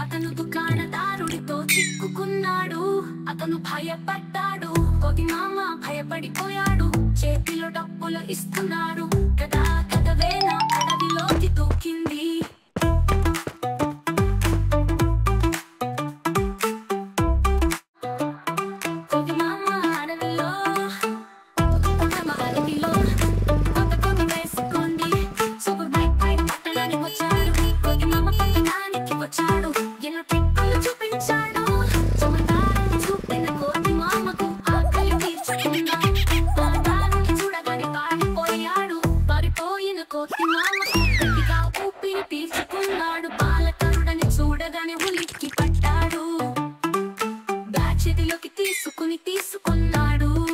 అతను దుకాణదారుడితో చిక్కుకున్నాడు. అతను భయపడ్డాడు. కోతిమామ భయపడిపోయాడు. చేతిలో డబ్బులు ఇస్తున్నాడు. కదా కదవేన అడవిలోకి దూకింది. చూడగానే ఉలిక్కి పట్టాడు. బ్యాచెదిలోకి తీసుకున్నాడు.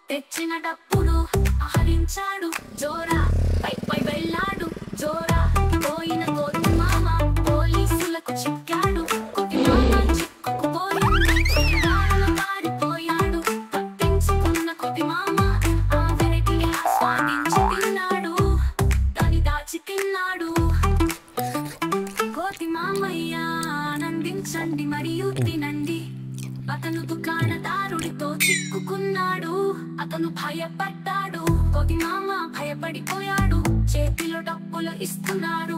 తెచ్చిన డబ్బులు అహరించాడు. జోరా పై వెళ్ళాడు. జోరా పోయిన కోతిమామ పోలీసులకు చిక్కాడు. కోతిమామ చిక్కుకుపోయింది. పారిపోయాడు. తప్పించుకున్న కోతిమామ ఆ వెరైటీని ఆస్వాదించి తిన్నాడు. దాన్ని దాచి తిన్నాడు. కోతిమామయ్య ఆనందించండి మరియు తినండి. అతను దుకాణదారుడితో చిక్కుకున్నాడు. అతను భయపడ్డాడు. కోతిమామ భయపడిపోయాడు. చేతిలో డబ్బులు ఇస్తున్నాడు.